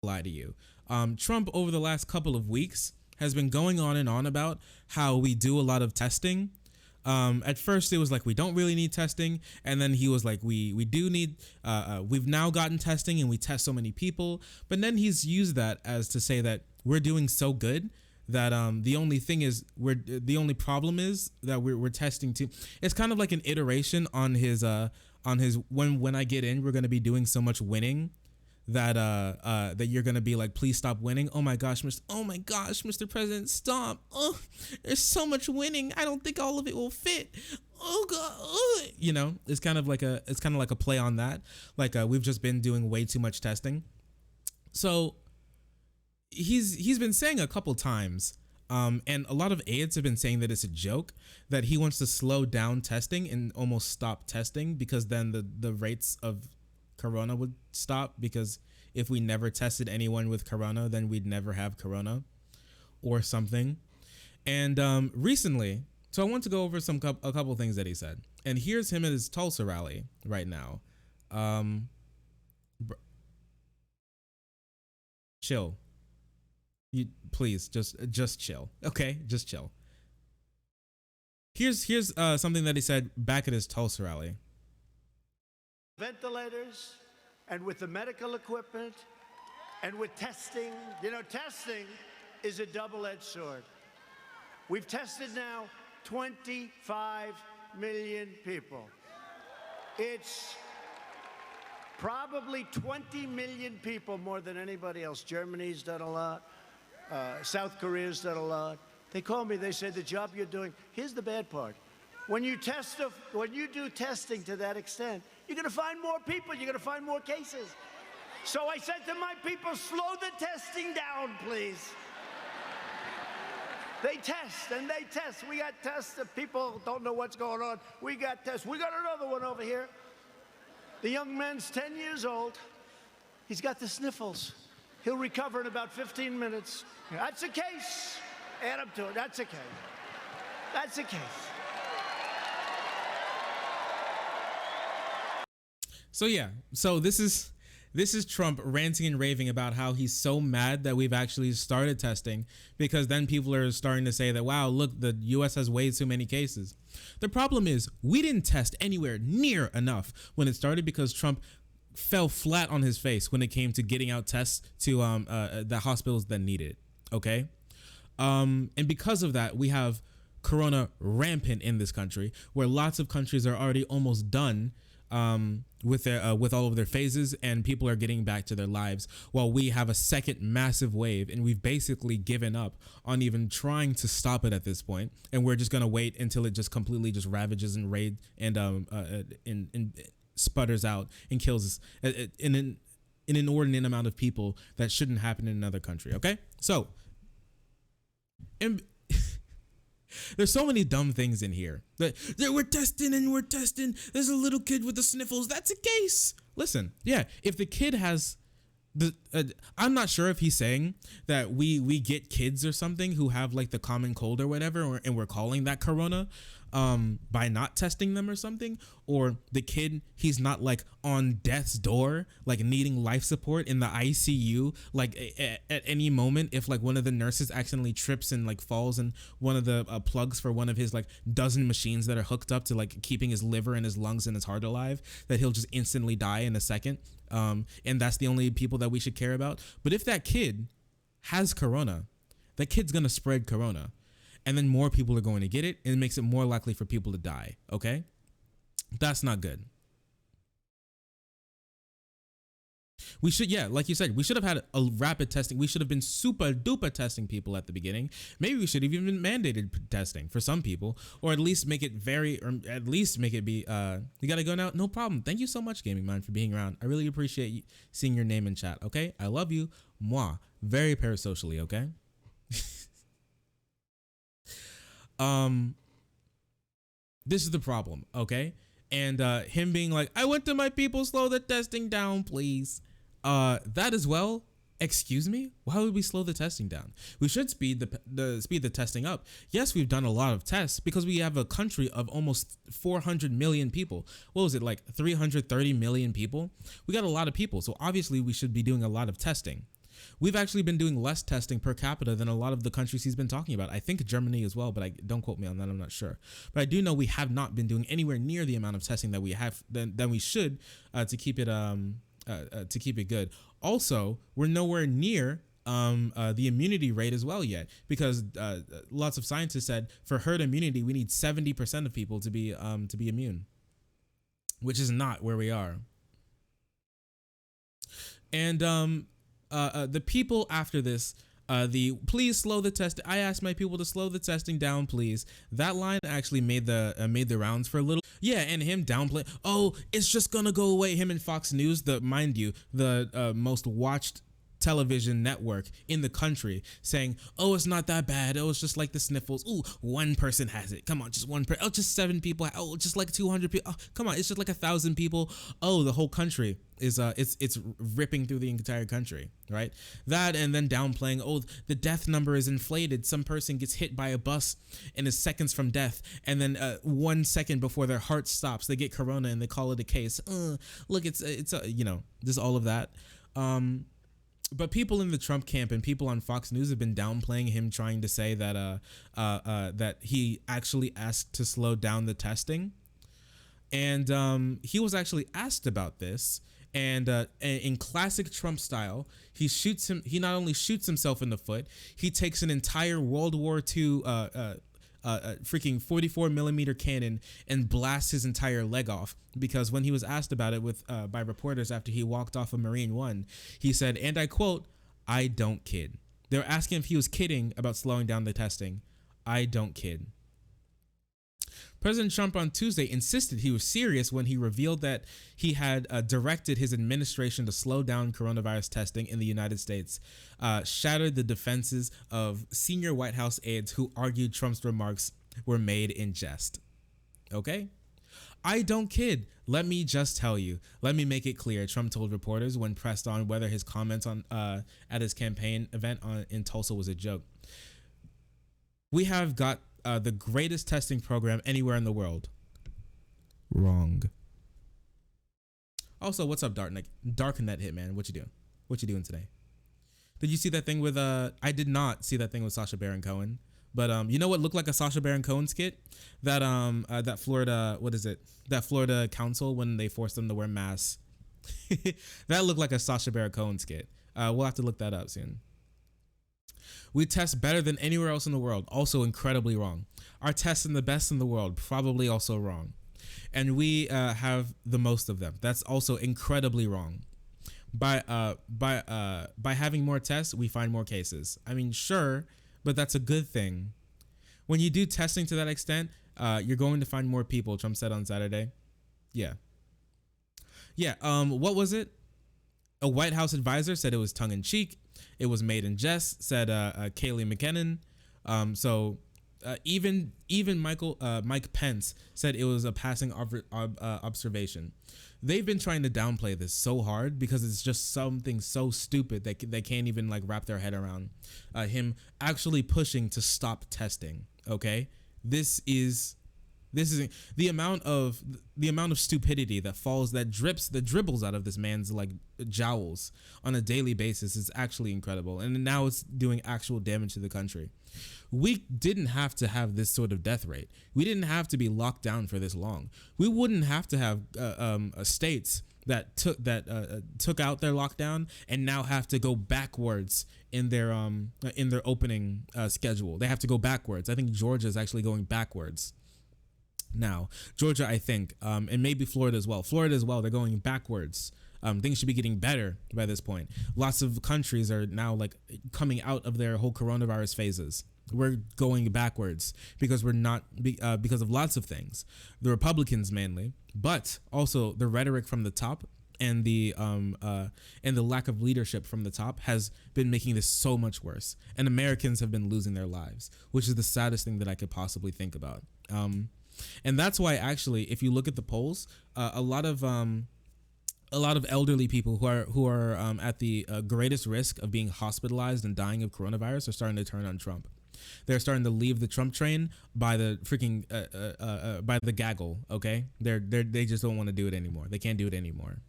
lie to you. Trump over the last couple of weeks has been going on and on about how we do a lot of testing. At first it was like we don't really need testing, and then he was like we do need we've now gotten testing and we test so many people. But then he's used that as to say that we're doing so good that the only problem is that we're testing too. It's kind of like an iteration on his when I get in, we're gonna be doing so much winning that that you're gonna be like, please stop winning. Oh my gosh, Mr. President, stop. Oh, there's so much winning. I don't think all of it will fit. Oh god. Oh. You know, it's kind of like a play on that. Like we've just been doing way too much testing. So he's been saying a couple times, and a lot of aides have been saying that it's a joke, that he wants to slow down testing and almost stop testing, because then the rates of corona would stop, because if we never tested anyone with corona, then we'd never have corona or something. And recently, so I want to go over a couple things that he said, and here's him at his Tulsa rally right now. Chill. You please just chill. Okay, just chill. Here's something that he said back at his Tulsa rally. Ventilators, and with the medical equipment, and with testing. You know, testing is a double-edged sword. We've tested now 25 million people. It's probably 20 million people more than anybody else. Germany's done a lot. South Korea's done a lot. They call me, they say, the job you're doing. Here's the bad part. When you do testing to that extent, you're going to find more people. You're going to find more cases. So I said to my people, slow the testing down, please. They test and they test. We got tests. If people don't know what's going on, we got tests. We got another one over here. The young man's 10 years old. He's got the sniffles. He'll recover in about 15 minutes. That's a case. Add him to it. That's a case. That's a case. So yeah, so this is Trump ranting and raving about how he's so mad that we've actually started testing, because then people are starting to say that, wow, look, the US has way too many cases. The problem is we didn't test anywhere near enough when it started, because Trump fell flat on his face when it came to getting out tests to the hospitals that need it. Okay. And because of that, we have corona rampant in this country, where lots of countries are already almost done with all of their phases, and people are getting back to their lives, while we have a second massive wave, and we've basically given up on even trying to stop it at this point, and we're just gonna wait until it just completely just ravages and and sputters out and kills an inordinate amount of people that shouldn't happen in another country. Okay, so and there's so many dumb things in here that we're testing and we're testing. There's a little kid with the sniffles. That's a case. Listen, yeah, if the kid has the, I'm not sure if he's saying that we get kids or something who have like the common cold or whatever, and we're calling that corona by not testing them or something, or the kid, he's not like on death's door, like needing life support in the ICU, like at any moment, if like one of the nurses accidentally trips and like falls in one of the plugs for one of his like dozen machines that are hooked up to like keeping his liver and his lungs and his heart alive, that he'll just instantly die in a second. And that's the only people that we should care about. But if that kid has corona, that kid's gonna spread corona, and then more people are going to get it, and it makes it more likely for people to die. Okay, that's not good. We should, yeah, like you said, we should have had a rapid testing. We should have been super duper testing people at the beginning. Maybe we should have even mandated testing for some people, or at least make it be, you gotta go now. No problem. Thank you so much, Gaming Mind, for being around. I really appreciate seeing your name in chat. Okay, I love you. Moi, very parasocially. Okay. This is the problem. Okay. And him being like, I went to my people, slow the testing down, please. That as well. Excuse me? Why would we slow the testing down? We should speed the testing up. Yes, we've done a lot of tests because we have a country of almost 400 million people. What was it, like 330 million people? We got a lot of people, so obviously we should be doing a lot of testing. We've actually been doing less testing per capita than a lot of the countries he's been talking about. I think Germany as well, but I don't quote me on that. I'm not sure. But I do know we have not been doing anywhere near the amount of testing that we have than we should to keep it good. Also, we're nowhere near the immunity rate as well yet, because lots of scientists said for herd immunity we need 70% of people to be immune, which is not where we are. And the people after this, please slow the test. I asked my people to slow the testing down, please. That line actually made the rounds for a little. Yeah, and him downplay. Oh, it's just gonna go away. Him and Fox News, mind you, the most watched television network in the country, saying, oh, it's not that bad. Oh, it's just like the sniffles. Ooh, one person has it. Come on, just one person. Oh, just 7 people. Oh, just like 200 people. Oh, come on, it's just like 1,000 people. Oh, the whole country is it's ripping through the entire country, right? That, and then downplaying, oh, the death number is inflated. Some person gets hit by a bus and is seconds from death, and then 1 second before their heart stops, they get corona and they call it a case. Look, it's just all of that. But people in the Trump camp and people on Fox News have been downplaying him trying to say that that he actually asked to slow down the testing. And he was actually asked about this. And in classic Trump style, he not only shoots himself in the foot, he takes an entire World War II freaking 44 millimeter cannon and blasts his entire leg off, because when he was asked about it by reporters after he walked off of Marine One, he said, and I quote, "I don't kid." They were asking if he was kidding about slowing down the testing. I don't kid. President Trump on Tuesday insisted he was serious when he revealed that he had directed his administration to slow down coronavirus testing in the United States, shattered the defenses of senior White House aides who argued Trump's remarks were made in jest. Okay? I don't kid. Let me just tell you. Let me make it clear, Trump told reporters when pressed on whether his comments on at his campaign event in Tulsa was a joke. We have got the greatest testing program anywhere in the world. Wrong. Also, what's up, Darknet Hitman? What you doing? What you doing today? Did you see that thing with I did not see that thing with Sacha Baron Cohen, but you know what looked like a Sacha Baron Cohen skit? That Florida, what is it? That Florida council when they forced them to wear masks. That looked like a Sacha Baron Cohen skit. We'll have to look that up soon. We test better than anywhere else in the world. Also incredibly wrong. Our tests are the best in the world. Probably also wrong. And we have the most of them. That's also incredibly wrong. By having more tests, we find more cases. I mean, sure, but that's a good thing. When you do testing to that extent, you're going to find more people, Trump said on Saturday. Yeah. What was it? A White House advisor said it was tongue-in-cheek. It was made in jest, said Kayleigh McKinnon. Even Mike Pence said it was a passing observation. They've been trying to downplay this so hard because it's just something so stupid that they can't even like wrap their head around. Him actually pushing to stop testing. Okay, this is the amount of stupidity that dribbles out of this man's like jowls on a daily basis is actually incredible, and now it's doing actual damage to the country. We didn't have to have this sort of death rate. We didn't have to be locked down for this long. We wouldn't have to have states that took out their lockdown and now have to go backwards in their opening schedule. They have to go backwards. I think Georgia is actually going backwards now. Georgia, I think, and maybe Florida as well. They're going backwards. Things should be getting better by this point. Lots of countries are now like coming out of their whole coronavirus phases. We're going backwards because because of lots of things. The Republicans mainly, but also the rhetoric from the top and the lack of leadership from the top has been making this so much worse. And Americans have been losing their lives, which is the saddest thing that I could possibly think about. And that's why, actually, if you look at the polls, a lot of elderly people who are at the greatest risk of being hospitalized and dying of coronavirus are starting to turn on Trump. They're starting to leave the Trump train by the freaking by the gaggle. Okay, they just don't want to do it anymore. They can't do it anymore.